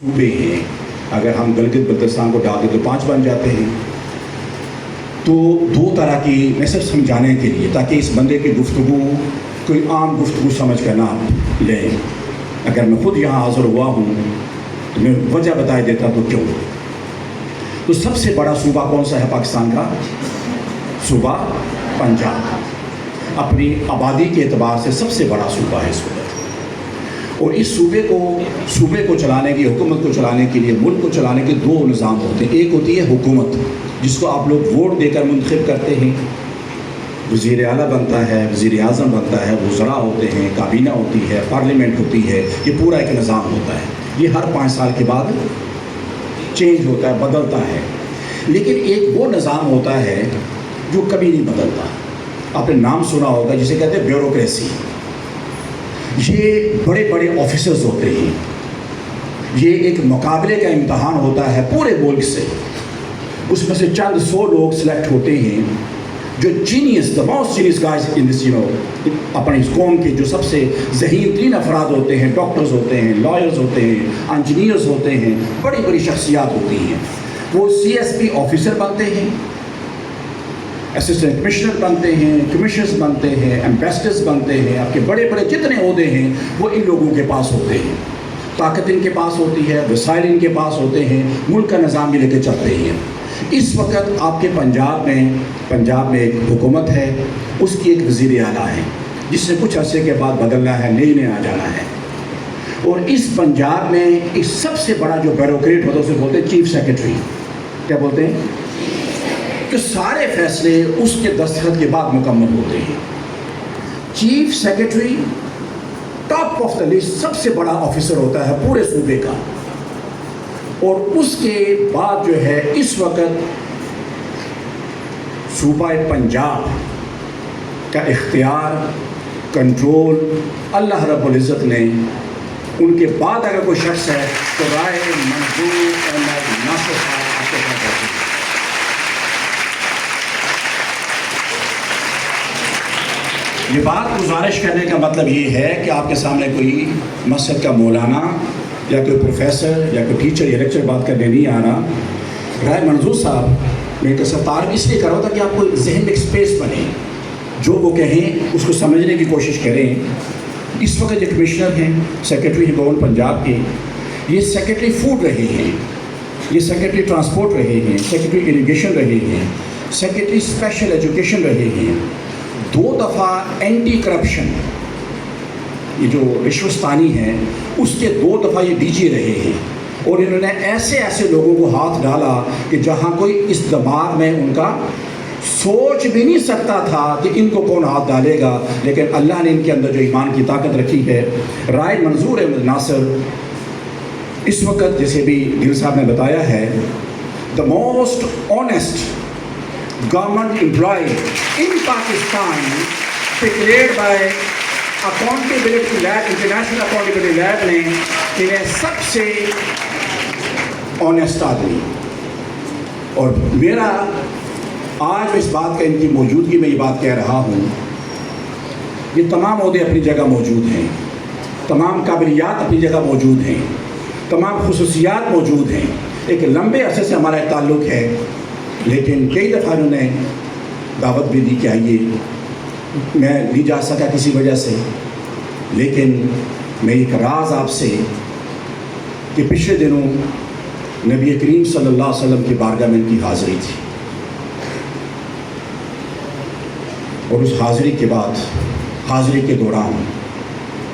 صوبے ہیں، اگر ہم گلگت بلتستان کو ڈال دیں تو 5 بن جاتے ہیں. تو 2 طرح کی میسج سمجھانے کے لیے تاکہ اس بندے کی گفتگو کوئی عام گفتگو سمجھ کر نہ لیں. اگر میں خود یہاں حاضر ہوا ہوں تو میں وجہ بتا دیتا تو کیوں. تو سب سے بڑا صوبہ کون سا ہے پاکستان کا؟ صوبہ پنجاب. اپنی آبادی کے اعتبار سے سب سے بڑا صوبہ ہے اس وقت. اور اس صوبے کو چلانے کی، حکومت کو چلانے کے لیے، ملک کو چلانے کے 2 نظام ہوتے ہیں. ایک ہوتی ہے حکومت جس کو آپ لوگ ووٹ دے کر منتخب کرتے ہیں. وزیر اعلیٰ بنتا ہے، وزیر اعظم بنتا ہے، وزراء ہوتے ہیں، کابینہ ہوتی ہے، پارلیمنٹ ہوتی ہے. یہ پورا ایک نظام ہوتا ہے. یہ ہر 5 سال کے بعد چینج ہوتا ہے، بدلتا ہے. لیکن ایک وہ نظام ہوتا ہے جو کبھی نہیں بدلتا. آپ نے نام سنا ہوگا جسے کہتے ہیں بیوروکریسی. یہ بڑے بڑے آفیسرز ہوتے ہیں. یہ ایک مقابلے کا امتحان ہوتا ہے پورے ملک سے. اس میں سے چند 100 لوگ سلیکٹ ہوتے ہیں جو genius, the most genius guys in this اپنی قوم کے جو سب سے ذہین ترین افراد ہوتے ہیں. ڈاکٹرز ہوتے ہیں، لائرز ہوتے ہیں، انجینئرز ہوتے ہیں، بڑی بڑی شخصیات ہوتی ہیں. وہ CSP آفیسر بنتے ہیں، اسسٹنٹ کمشنر بنتے ہیں، کمشنرز بنتے ہیں، ایمبیسڈرز بنتے ہیں. آپ کے بڑے بڑے جتنے عہدے ہیں وہ ان لوگوں کے پاس ہوتے ہیں. طاقت ان کے پاس ہوتی ہے، وسائل ان کے پاس ہوتے ہیں، ملک کا نظام بھی لے کے چلتے ہیں. اس وقت آپ کے پنجاب میں ایک حکومت ہے، اس کی ایک وزیر اعلیٰ ہے جس سے کچھ عرصے کے بعد بدلنا ہے، نئے آ جانا ہے. اور اس پنجاب میں ایک سب سے بڑا جو بیوروکریٹ ہوتا ہے اسے بولتے ہیں چیف سیکرٹری. کیا بولتے ہیں؟ کہ سارے فیصلے اس کے دستخط کے بعد مکمل ہوتے ہیں. Chief secretary top of the list سب سے بڑا آفیسر ہوتا ہے پورے صوبے کا. اور اس کے بعد جو ہے اس وقت صوبہ پنجاب کا اختیار، کنٹرول اللہ رب العزت نے، ان کے بعد اگر کوئی شخص ہے تو رائے منظور احمد ناصر صاحب آپ کے ساتھ ہوتے ہیں. یہ بات گزارش کرنے کا مطلب یہ ہے کہ آپ کے سامنے کوئی مسجد کا مولانا یا کوئی پروفیسر یا کوئی ٹیچر یا لیکچر بات کرنے نہیں آ رہا. رائے منظور صاحب میں تعارف اس لیے کر رہا تھا کہ آپ کو ذہن میں ایک اسپیس بنے، جو وہ کہیں اس کو سمجھنے کی کوشش کریں. اس وقت یہ کمشنر ہیں، سیکرٹری ہیں گورنمنٹ پنجاب کے. یہ سیکرٹری فوڈ رہے ہیں، یہ سیکرٹری ٹرانسپورٹ رہے ہیں، سیکرٹری اریگیشن رہے ہیں، سیکرٹری اسپیشل ایجوکیشن رہے ہیں. 2 دفعہ اینٹی کرپشن، یہ جو رشوتستانی ہیں اس کے 2 دفعہ یہ DG رہے ہیں. اور انہوں نے ایسے لوگوں کو ہاتھ ڈالا کہ جہاں کوئی اس دماغ میں ان کا سوچ بھی نہیں سکتا تھا کہ ان کو کون ہاتھ ڈالے گا. لیکن اللہ نے ان کے اندر جو ایمان کی طاقت رکھی ہے. رائے منظور احمد ناصر اس وقت جیسے بھی دل صاحب نے بتایا ہے the most honest government employee in Pakistan declared by accountability lab, international accountability lab نے انہیں سب سے آنیسٹ آدمی. اور میرا آج اس بات کا، ان کی موجودگی میں یہ بات کہہ رہا ہوں، یہ تمام عہدے اپنی جگہ موجود ہیں، تمام قابلیات اپنی جگہ موجود ہیں، تمام خصوصیات موجود ہیں. ایک لمبے عرصے سے ہمارا تعلق ہے، لیکن کئی دفعہ انہوں نے دعوت بھی دی کہ آئیے. میں نہیں جا سکا کسی وجہ سے. لیکن میں ایک راز آپ سے کہ پچھلے دنوں نبی کریم صلی اللہ علیہ وسلم کی بارگاہ میں ان کی حاضری تھی. اور اس حاضری کے بعد، حاضری کے دوران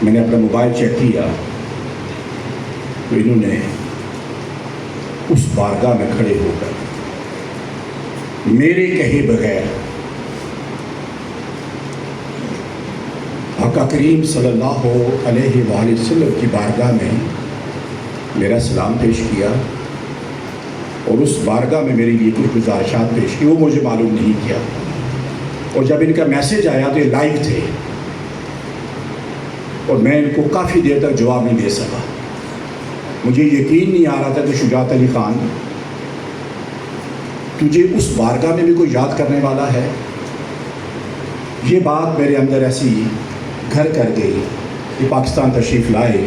میں نے اپنا موبائل چیک کیا تو انہوں نے اس بارگاہ میں کھڑے ہو کر میرے کہے بغیر آقا کریم صلی اللہ علیہ وآلہ وسلم کی بارگاہ میں میرا سلام پیش کیا. اور اس بارگاہ میں میرے لیے کچھ گزارشات پیش کی، وہ مجھے معلوم نہیں کیا. اور جب ان کا میسیج آیا تو یہ لائیو تھے اور میں ان کو کافی دیر تک جواب نہیں دے سکا. مجھے یقین نہیں آ رہا تھا کہ شجاعت علی خان تجھے اس بارگاہ میں بھی کوئی یاد کرنے والا ہے. یہ بات میرے اندر ایسی گھر کر گئی کہ پاکستان تشریف لائے.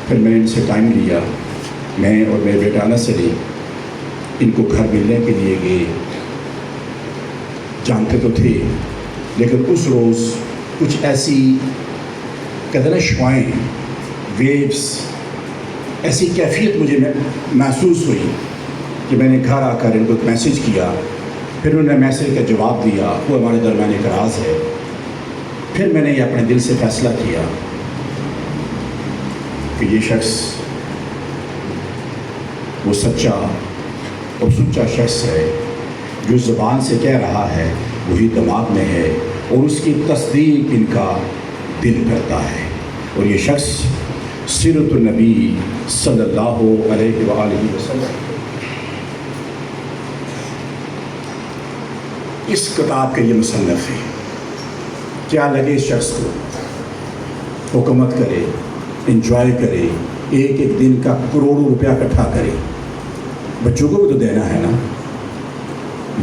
پھر میں نے ان سے ٹائم لیا میں اور میرے بیٹا انس علی ان کو گھر ملنے کے لیے گئے. جانتے تو تھے لیکن اس روز کچھ ایسی کہتے ہیں شوائیں ویوز ایسی کیفیت مجھے محسوس ہوئی کہ میں نے گھر آ کر ان کو ایک میسیج کیا. پھر انہوں نے میسیج کا جواب دیا. وہ ہمارے درمیان ایک راز ہے. پھر میں نے یہ اپنے دل سے فیصلہ کیا کہ یہ شخص وہ سچا اور سچا شخص ہے جو زبان سے کہہ رہا ہے وہی دماغ میں ہے اور اس کی تصدیق ان کا دل کرتا ہے. اور یہ شخص سیرت النبی صلی اللہ علیہ وآلہ وسلم اس کتاب کا یہ مصنف ہے. کیا لگے اس شخص کو حکومت کرے, انجوائے کرے, ایک ایک دن کا کروڑوں روپیہ اکٹھا کرے, بچوں کو بھی تو دینا ہے نا.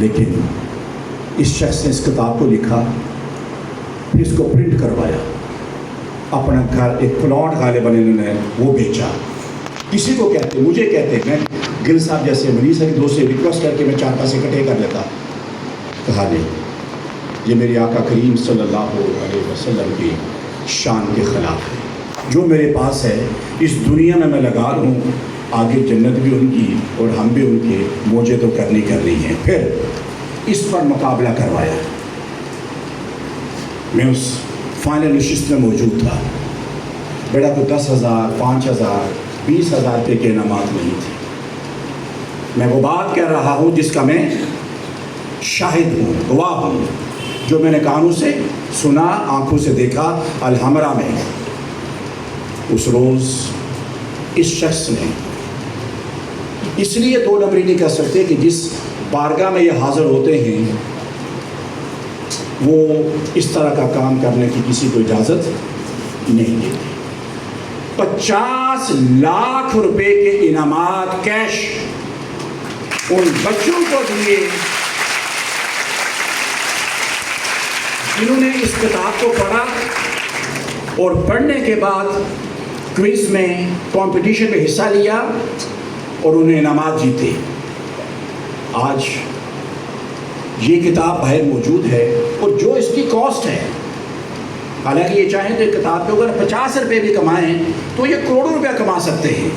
لیکن اس شخص نے اس کتاب کو لکھا, پھر اس کو پرنٹ کروایا, اپنا گھر ایک پلاٹ غالباً انہوں نے وہ بیچا. کسی کو کہتے, مجھے کہتے, میں گل صاحب جیسے منیر صاحب دوست سے ریکویسٹ کر کے میں 4 پیسے اکٹھے کر لیتا. کہا نہیں, یہ میری آقا کریم صلی اللہ علیہ وسلم کی شان کے خلاف ہے. جو میرے پاس ہے اس دنیا میں لگا لوں, آگے جنت بھی ان کی اور ہم بھی ان کے, مجھے تو کرنی ہیں. پھر اس پر مقابلہ کروایا. میں اس فائنل نشست میں موجود تھا. بیٹا کو 10,000 5,000 20,000 روپے کے انعامات نہیں تھے. میں وہ بات کہہ رہا ہوں جس کا میں شاہد ہوں, گواہ ہوں, جو میں نے کانوں سے سنا, آنکھوں سے دیکھا. الحمرہ میں اس روز اس شخص نے, اس لیے 2 نمبری نہیں کر سکتے کہ جس بارگاہ میں یہ حاضر ہوتے ہیں وہ اس طرح کا کام کرنے کی کسی کو اجازت نہیں دیتے. 50 لاکھ روپے کے انعامات کیش ان بچوں کو دیے جنہوں نے اس کتاب کو پڑھا اور پڑھنے کے بعد کوئز میں, کمپٹیشن میں حصہ لیا اور انہیں انعامات جیتے. آج یہ کتاب باہر موجود ہے اور جو اس کی کاسٹ ہے, حالانکہ یہ چاہیں تو کتاب پہ اگر 50 روپے بھی کمائیں تو یہ کروڑوں روپیہ کما سکتے ہیں.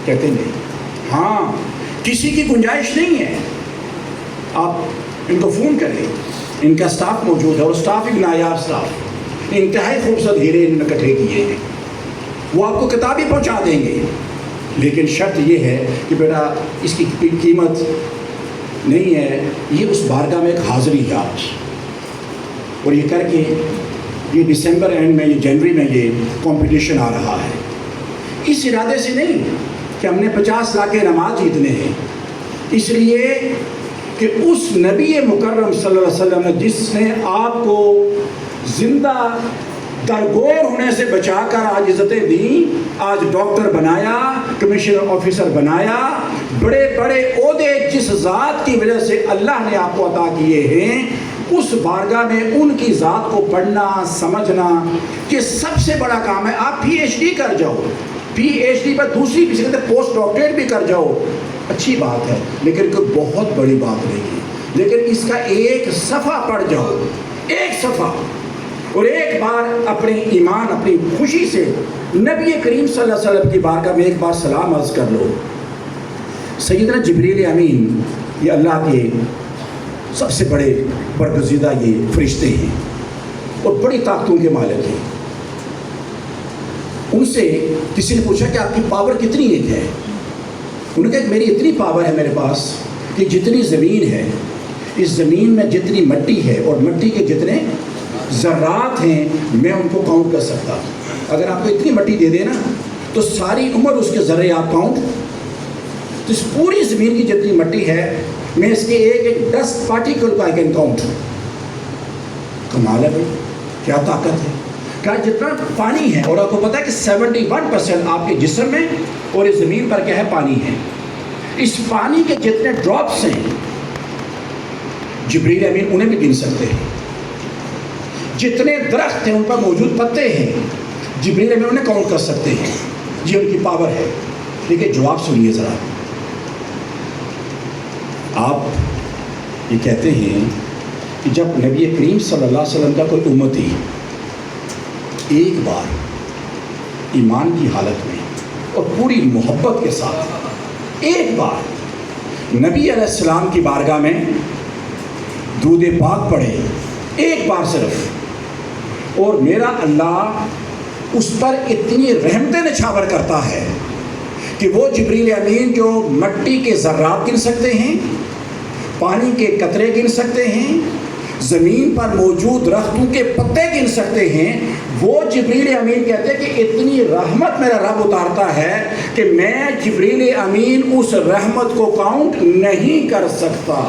کہتے نہیں, ہاں کسی کی گنجائش نہیں ہے. آپ ان کو فون کریں, ان کا سٹاف موجود ہے اور سٹاف ایک نایاب سٹاف, انتہائی خوبصورت ہیرے انہوں نے اکٹھے کیے ہیں. وہ آپ کو کتابیں پہنچا دیں گے, لیکن شرط یہ ہے کہ بیٹا اس کی قیمت نہیں ہے, یہ اس بارگاہ میں ایک حاضری ہے آج. اور یہ کر کے یہ دسمبر اینڈ میں, یہ جنوری میں یہ کمپٹیشن آ رہا ہے. اس ارادے سے نہیں کہ ہم نے 50 لاکھ کے انعامات جیتنے ہیں, اس لیے کہ اس نبی مکرم صلی اللہ علیہ وسلم نے جس نے آپ کو زندہ درگور ہونے سے بچا کر آج عزتیں دیں, آج ڈاکٹر بنایا, کمشنر آفیسر بنایا, بڑے بڑے عہدے جس ذات کی وجہ سے اللہ نے آپ کو عطا کیے ہیں, اس بارگاہ میں ان کی ذات کو پڑھنا, سمجھنا کہ سب سے بڑا کام ہے. آپ PhD کر جاؤ, PhD پر دوسری بھی کہتے پوسٹ ڈاکٹریٹ بھی کر جاؤ, اچھی بات ہے, لیکن کوئی بہت بڑی بات نہیں ہے. لیکن اس کا ایک صفحہ پڑھ جاؤ, ایک صفحہ, اور ایک بار اپنے ایمان, اپنی خوشی سے نبی کریم صلی اللہ علیہ وسلم کی بارگاہ میں ایک بار سلام عرض کر لو. سیدنا جبریل امین یہ اللہ کے سب سے بڑے برگزیدہ یہ فرشتے ہیں اور بڑی طاقتوں کے مالک ہیں. ان سے کسی نے پوچھا کہ آپ کی پاور کتنی ایک ہے؟ انہوں نے کہا کہ میری اتنی پاور ہے میرے پاس کہ جتنی زمین ہے, اس زمین میں جتنی مٹی ہے اور مٹی کے جتنے ذرات ہیں میں ان کو کاؤنٹ کر سکتا ہوں. اگر آپ کو اتنی مٹی دے دے نا تو ساری عمر اس کے ذرے آپ کاؤنٹ, تو اس پوری زمین کی جتنی مٹی ہے میں اس کے ایک ایک ڈسٹ پارٹیکل کو آئی کین کاؤنٹ. کمال ہے بھائی, کیا طاقت ہے. کہا جتنا پانی ہے, اور آپ کو پتا ہے کہ 71% آپ کے جسم میں اور اس زمین پر کیا ہے, پانی ہے. اس پانی کے جتنے ڈراپس ہیں جبریل امین انہیں بھی گن سکتے ہیں. جتنے درخت ہیں ان پر موجود پتے ہیں جبریل امین انہیں کاؤنٹ کر سکتے ہیں. یہ ان کی پاور ہے. دیکھیے جواب سنیے ذرا. آپ یہ کہتے ہیں کہ جب نبی کریم صلی اللہ علیہ وسلم کا کوئی امتی ایک بار ایمان کی حالت میں اور پوری محبت کے ساتھ ایک بار نبی علیہ السلام کی بارگاہ میں درود پاک پڑھے، ایک بار صرف، اور میرا اللہ اس پر اتنی رحمتیں نچھاور کرتا ہے کہ وہ جبریل امین جو مٹی کے ذرات گن سکتے ہیں، پانی کے قطرے گن سکتے ہیں، زمین پر موجود درختوں کے پتے گن سکتے ہیں، وہ جبریل امین کہتے ہیں کہ اتنی رحمت میرا رب اتارتا ہے کہ میں جبریل امین اس رحمت کو کاؤنٹ نہیں کر سکتا.